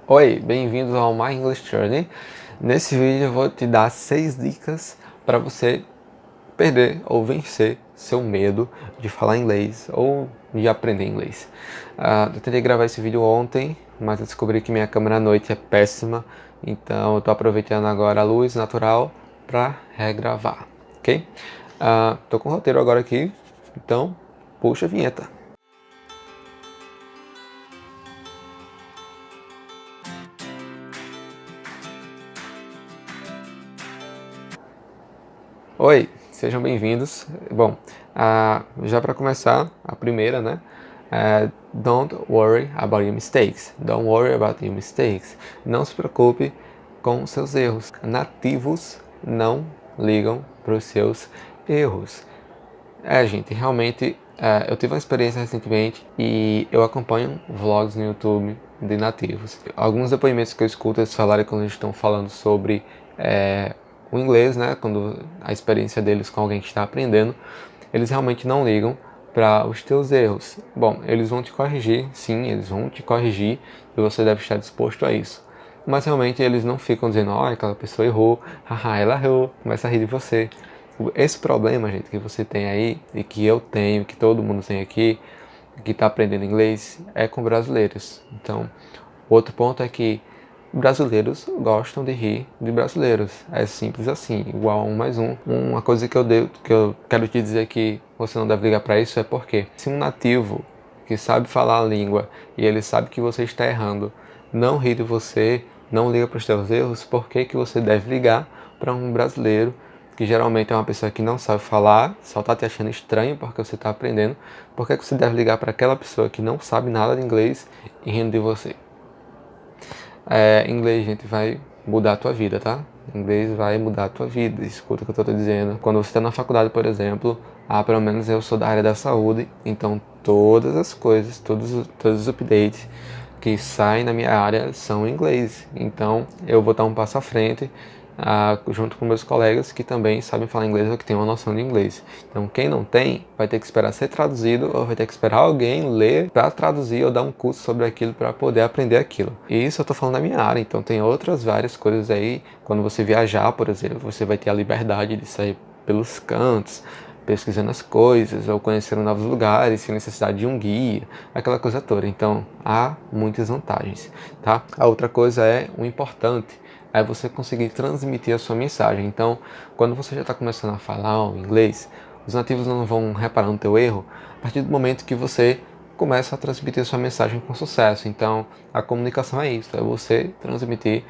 Oi, bem-vindos ao My English Journey. Nesse vídeo eu vou te dar 6 dicas para você perder ou vencer seu medo de falar inglês ou de aprender inglês. Eu tentei gravar esse vídeo ontem, mas eu descobri que minha câmera à noite é péssima, então eu estou aproveitando agora a luz natural para regravar, ok? Tô com o roteiro agora aqui, então puxa a vinheta. Oi, sejam bem-vindos. Bom, já para começar, a primeira, né? Don't worry about your mistakes. Don't worry about your mistakes. Não se preocupe com os seus erros. Nativos não ligam para os seus erros. Gente, realmente, eu tive uma experiência recentemente e eu acompanho vlogs no YouTube de nativos. Alguns depoimentos que eu escuto eles falarem quando eles estão falando sobre o inglês, né, quando a experiência deles com alguém que está aprendendo, eles realmente não ligam para os teus erros. Bom, eles vão te corrigir, sim, eles vão te corrigir e você deve estar disposto a isso. Mas realmente eles não ficam dizendo, ó, aquela pessoa errou, haha, ela errou, começa a rir de você. Esse problema, gente, que você tem aí, e que eu tenho, que todo mundo tem aqui, que está aprendendo inglês, é com brasileiros. Então, outro ponto é que brasileiros gostam de rir de brasileiros. É simples assim, igual a 1 mais 1. Uma coisa que eu quero te dizer que você não deve ligar para isso é porque se um nativo que sabe falar a língua e ele sabe que você está errando, não ri de você, não liga para os seus erros, por que que você deve ligar para um brasileiro que geralmente é uma pessoa que não sabe falar, só está te achando estranho porque você está aprendendo? Por que que você deve ligar para aquela pessoa que não sabe nada de inglês e rindo de você? Inglês, gente, vai mudar a tua vida, tá? Inglês vai mudar a tua vida, escuta o que eu tô dizendo. Quando você está na faculdade, por exemplo, pelo menos eu sou da área da saúde, então todas as coisas, todos os updates que saem na minha área são em inglês. Então eu vou dar um passo à frente, junto com meus colegas que também sabem falar inglês ou que têm uma noção de inglês. Então quem não tem vai ter que esperar ser traduzido ou vai ter que esperar alguém ler para traduzir ou dar um curso sobre aquilo para poder aprender aquilo. E isso eu estou falando da minha área, então tem outras várias coisas aí. Quando você viajar, por exemplo, você vai ter a liberdade de sair pelos cantos, pesquisando as coisas ou conhecendo novos lugares sem necessidade de um guia, aquela coisa toda. Então há muitas vantagens, tá? A outra coisa é o importante, é você conseguir transmitir a sua mensagem. Então, quando você já está começando a falar o inglês, os nativos não vão reparar no teu erro a partir do momento que você começa a transmitir a sua mensagem com sucesso. Então, a comunicação é isso, é você transmitir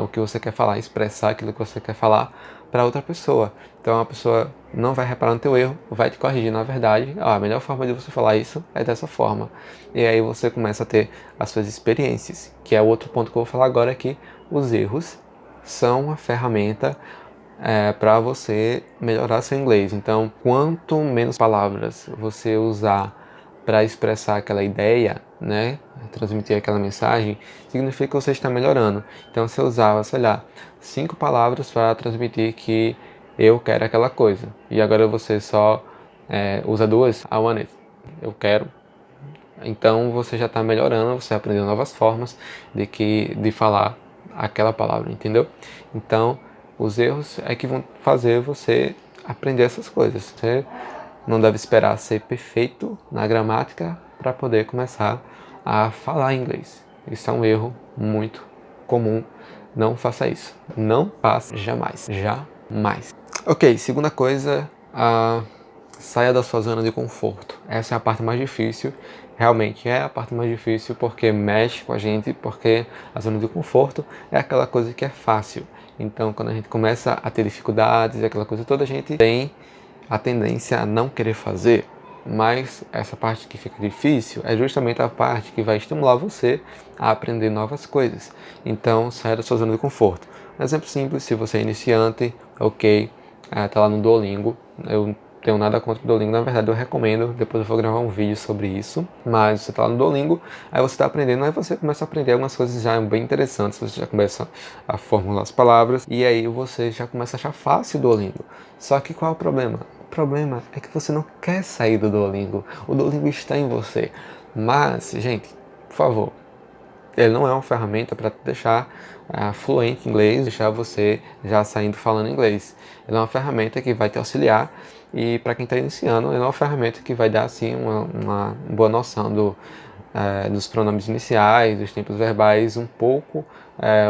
o que você quer falar, expressar aquilo que você quer falar para outra pessoa. Então, a pessoa não vai reparar no teu erro, vai te corrigir na verdade. A melhor forma de você falar isso é dessa forma. E aí você começa a ter as suas experiências, que é o outro ponto que eu vou falar agora aqui. Os erros são uma ferramenta para você melhorar seu inglês. Então, quanto menos palavras você usar para expressar aquela ideia, né, transmitir aquela mensagem, significa que você está melhorando. Então, se eu usava, sei lá, 5 palavras para transmitir que eu quero aquela coisa, e agora você só usa 2, I want it, eu quero. Então, você já está melhorando, você aprendeu novas formas de falar aquela palavra, entendeu? Então, os erros é que vão fazer você aprender essas coisas. Você não deve esperar ser perfeito na gramática para poder começar a falar inglês. Isso é um erro muito comum. Não faça isso. Não faça jamais. Jamais. Ok, segunda coisa, saia da sua zona de conforto. Essa é a parte mais difícil. Realmente é a parte mais difícil porque mexe com a gente, porque a zona de conforto é aquela coisa que é fácil. Então, quando a gente começa a ter dificuldades, aquela coisa toda, a gente tem a tendência a não querer fazer. Mas essa parte que fica difícil é justamente a parte que vai estimular você a aprender novas coisas. Então, saia da sua zona de conforto. Um exemplo simples, se você é iniciante, ok, tá lá no Duolingo. Eu tenho nada contra o Duolingo, na verdade eu recomendo, depois eu vou gravar um vídeo sobre isso. Mas você tá lá no Duolingo, aí você está aprendendo, aí você começa a aprender algumas coisas já bem interessantes, você já começa a formular as palavras, e aí você já começa a achar fácil o Duolingo. Só que qual é o problema? O problema é que você não quer sair do Duolingo, o Duolingo está em você. Mas, gente, por favor, Ele não é uma ferramenta para te deixar fluente em inglês, deixar você já saindo falando inglês. Ele é uma ferramenta que vai te auxiliar, e para quem está iniciando, ele é uma ferramenta que vai dar assim uma boa noção dos pronomes iniciais, dos tempos verbais, um pouco.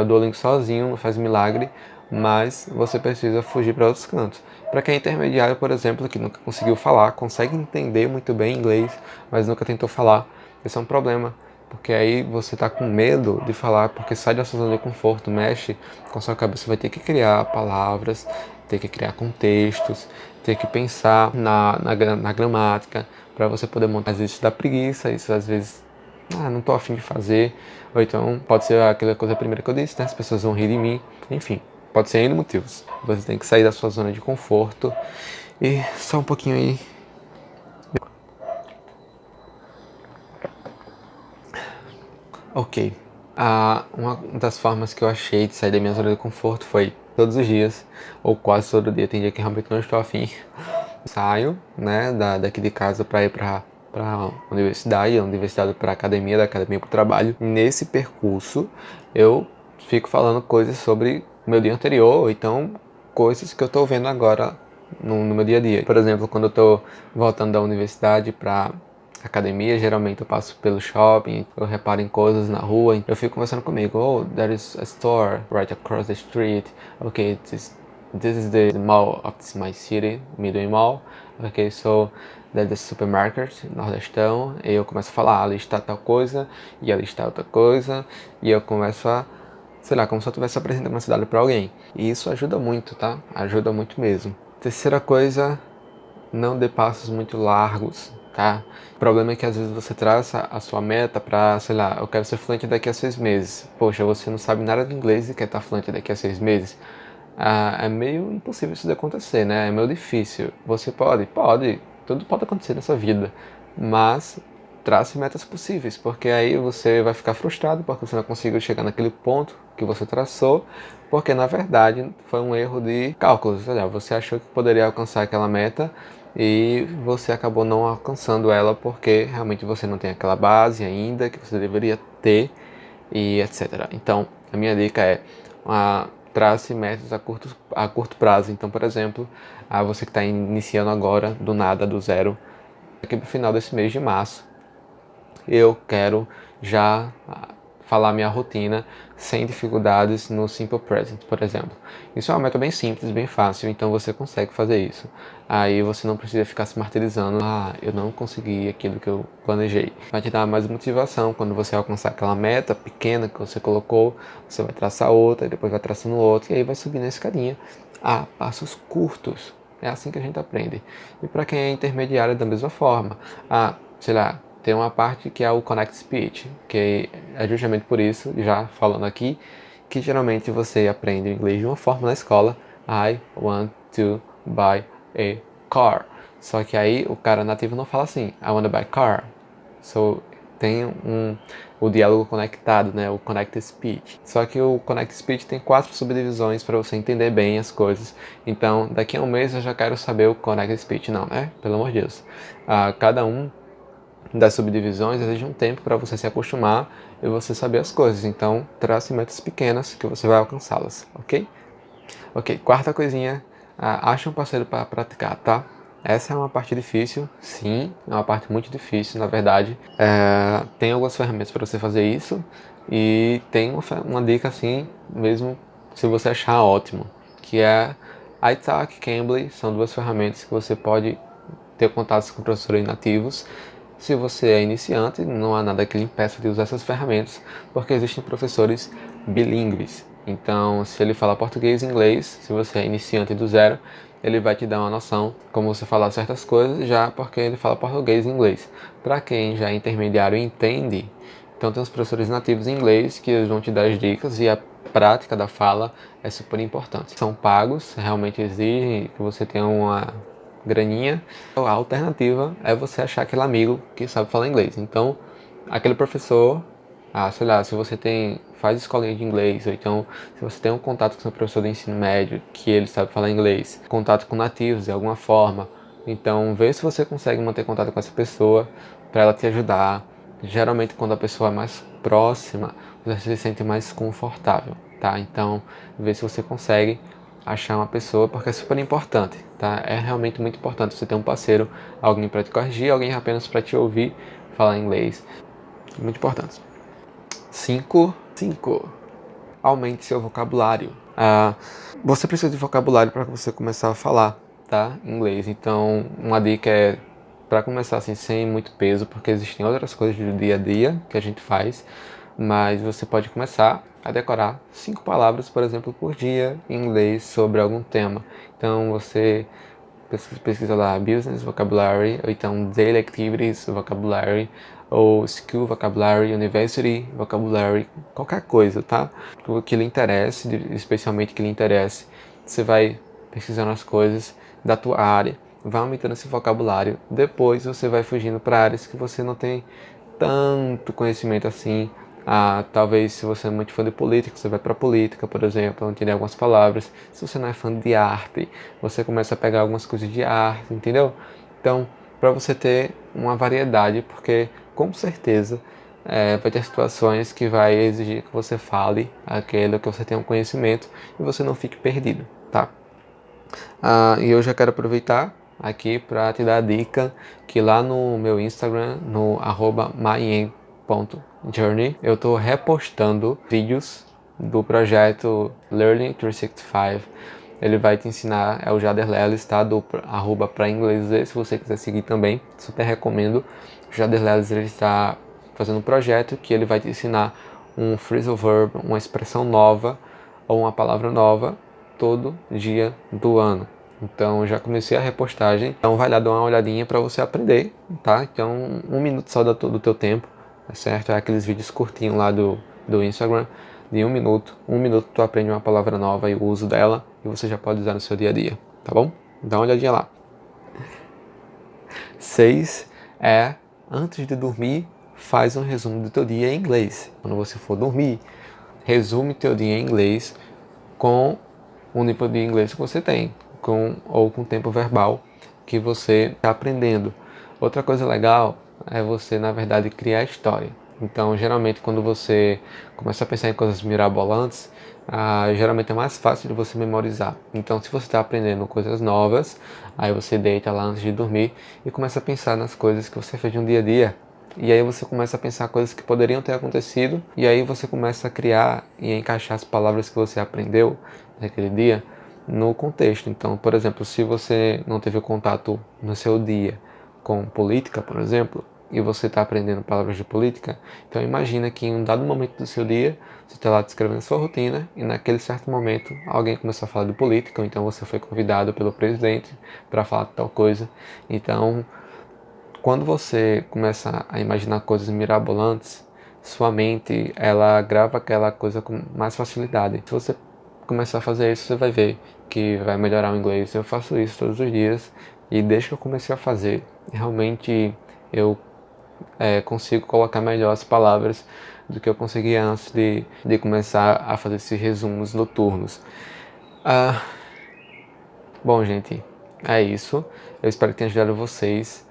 O Duolingo sozinho não faz milagre, mas você precisa fugir para outros cantos. Para quem é intermediário, por exemplo, que nunca conseguiu falar, consegue entender muito bem inglês, mas nunca tentou falar, esse é um problema. Porque aí você está com medo de falar, porque sai da sua zona de conforto, mexe com sua cabeça, vai ter que criar palavras, ter que criar contextos, ter que pensar na gramática, para você poder montar. Às vezes isso dá preguiça, isso às vezes, não estou afim de fazer, ou então pode ser aquela coisa primeira que eu disse, né? As pessoas vão rir de mim, enfim, pode ser N motivos. Você tem que sair da sua zona de conforto e só um pouquinho aí. Ok. Uma das formas que eu achei de sair da minha zona de conforto foi todos os dias, ou quase todo dia, tem dia que realmente não estou afim. Saio, né, daqui de casa para ir para a universidade para academia, da academia para o trabalho. Nesse percurso, eu fico falando coisas sobre o meu dia anterior, ou então coisas que eu estou vendo agora no meu dia a dia. Por exemplo, quando eu estou voltando da universidade para academia, geralmente eu passo pelo shopping, eu reparo em coisas na rua, eu fico conversando comigo. Oh, there is a store right across the street. Okay, this is the mall of my city, Midway Mall. Okay, so there's the supermarket, Nordestão. E eu começo a falar, ali está tal coisa, e ali está outra coisa, e eu começo a, sei lá, como se eu estivesse apresentando uma cidade para alguém. E isso ajuda muito, tá? Ajuda muito mesmo. Terceira coisa, não dê passos muito largos, tá? O problema é que às vezes você traça a sua meta para, sei lá, eu quero ser fluente daqui a 6 meses. Poxa, você não sabe nada de inglês e quer estar fluente daqui a 6 meses. É meio impossível isso de acontecer, né? É meio difícil. Você pode, tudo pode acontecer nessa vida, mas trace metas possíveis, porque aí você vai ficar frustrado porque você não conseguiu chegar naquele ponto que você traçou, porque na verdade foi um erro de cálculos. Olha, você achou que poderia alcançar aquela meta e você acabou não alcançando ela porque realmente você não tem aquela base ainda que você deveria ter, e etc. Então, a minha dica é trace metas a curto prazo. Então, por exemplo, você que está iniciando agora, do nada, do zero, aqui para o final desse mês de março, eu quero já falar minha rotina sem dificuldades no Simple Present, por exemplo. Isso é uma meta bem simples, bem fácil, então você consegue fazer isso. Aí você não precisa ficar se martirizando, eu não consegui aquilo que eu planejei. Vai te dar mais motivação quando você alcançar aquela meta pequena que você colocou, você vai traçar outra, e depois vai traçando outra, e aí vai subir na escadinha a passos curtos. É assim que a gente aprende. E para quem é intermediário, da mesma forma. Sei lá, tem uma parte que é o Connect Speech, que é justamente por isso, já falando aqui, que geralmente você aprende o inglês de uma forma na escola. I want to buy a car. Só que aí o cara nativo não fala assim, I want to buy a car. So, tem o diálogo conectado, né? O Connect Speech. Só que o Connect Speech tem 4 subdivisões para você entender bem as coisas. Então, daqui a um mês eu já quero saber o Connect Speech. Não, né? Pelo amor de Deus. Cada um das subdivisões exige um tempo para você se acostumar e você saber as coisas. Então, trace metas pequenas que você vai alcançá-las, ok? Ok, quarta coisinha, ache um parceiro para praticar, tá? Essa é uma parte difícil, sim, é uma parte muito difícil, na verdade. Tem algumas ferramentas para você fazer isso e tem uma dica assim, mesmo se você achar ótimo, que é iTalk e Cambly. São 2 ferramentas que você pode ter contatos com professores nativos. Se você é iniciante, não há nada que lhe impeça de usar essas ferramentas, porque existem professores bilíngues. Então, se ele fala português e inglês, se você é iniciante do zero, ele vai te dar uma noção como você falar certas coisas, já porque ele fala português e inglês. Para quem já é intermediário e entende, então tem os professores nativos em inglês que eles vão te dar as dicas, e a prática da fala é super importante. São pagos, realmente exigem que você tenha uma graninha. A alternativa é você achar aquele amigo que sabe falar inglês. Então, aquele professor, sei lá, se você faz escolinha de inglês, ou então se você tem um contato com seu professor de ensino médio, que ele sabe falar inglês, contato com nativos de alguma forma, então vê se você consegue manter contato com essa pessoa para ela te ajudar. Geralmente quando a pessoa é mais próxima, você se sente mais confortável, tá? Então, vê se você consegue achar uma pessoa, porque é super importante, tá? É realmente muito importante você ter um parceiro, alguém para te corrigir, alguém apenas para te ouvir falar inglês. Muito importante. 5. Aumente seu vocabulário. Você precisa de vocabulário para você começar a falar, tá? Inglês. Então, uma dica é para começar assim sem muito peso, porque existem outras coisas do dia a dia que a gente faz, mas você pode começar a decorar 5 palavras, por exemplo, por dia em inglês sobre algum tema. Então, você pesquisa lá Business Vocabulary, ou então Daily Activities Vocabulary, ou School Vocabulary, University Vocabulary, qualquer coisa, tá? O que lhe interesse, especialmente que lhe interesse, você vai pesquisando as coisas da tua área, vai aumentando esse vocabulário, depois você vai fugindo para áreas que você não tem tanto conhecimento assim. Talvez se você é muito fã de política, você vai para política, por exemplo, entender algumas palavras. Se você não é fã de arte, você começa a pegar algumas coisas de arte, entendeu? Então, para você ter uma variedade, porque com certeza vai ter situações que vai exigir que você fale aquilo que você tem um conhecimento e você não fique perdido, tá? E eu já quero aproveitar aqui para te dar a dica que lá no meu Instagram, no @maien.journey, eu estou repostando vídeos do projeto Learning 365. Ele vai te ensinar, é o Jader Lelis, tá? Do @prainglesver, se você quiser seguir também, super recomendo. O Jader Lelis, ele está fazendo um projeto que ele vai te ensinar um phrasal verb, uma expressão nova ou uma palavra nova todo dia do ano. Então já comecei a repostagem, então vai lá dar uma olhadinha para você aprender, tá? Então 1 minuto só do teu tempo, tá certo? É aqueles vídeos curtinhos lá do Instagram, de 1 minuto. 1 minuto tu aprende uma palavra nova e o uso dela, e você já pode usar no seu dia a dia, tá bom? Dá uma olhadinha lá. 6 é, antes de dormir, faz um resumo do teu dia em inglês. Quando você for dormir, resume teu dia em inglês com o nível de inglês que você tem, ou com o tempo verbal que você está aprendendo. Outra coisa legal é você, na verdade, criar história. Então, geralmente, quando você começa a pensar em coisas mirabolantes, geralmente é mais fácil de você memorizar. Então, se você está aprendendo coisas novas, aí você deita lá antes de dormir e começa a pensar nas coisas que você fez no dia a dia. E aí você começa a pensar coisas que poderiam ter acontecido, e aí você começa a criar e encaixar as palavras que você aprendeu naquele dia no contexto. Então, por exemplo, se você não teve contato no seu dia com política, por exemplo, e você está aprendendo palavras de política, então imagina que em um dado momento do seu dia, você está lá descrevendo sua rotina e naquele certo momento alguém começou a falar de política, ou então você foi convidado pelo presidente para falar de tal coisa. Então, quando você começa a imaginar coisas mirabolantes, sua mente ela grava aquela coisa com mais facilidade. Se você começar a fazer isso, você vai ver que vai melhorar o inglês. Eu faço isso todos os dias e desde que eu comecei a fazer, realmente eu consigo colocar melhor as palavras do que eu conseguia antes de começar a fazer esses resumos noturnos. Bom, gente, é isso. Eu espero que tenha ajudado vocês.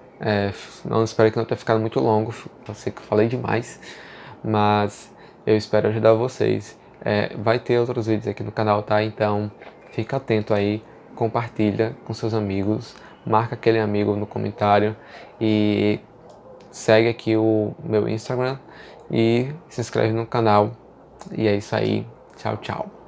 Não espero que não tenha ficado muito longo. Eu sei que eu falei demais, mas eu espero ajudar vocês. Vai ter outros vídeos aqui no canal, tá? Então fica atento aí, compartilha com seus amigos, marca aquele amigo no comentário e segue aqui o meu Instagram e se inscreve no canal. E é isso aí. Tchau, tchau.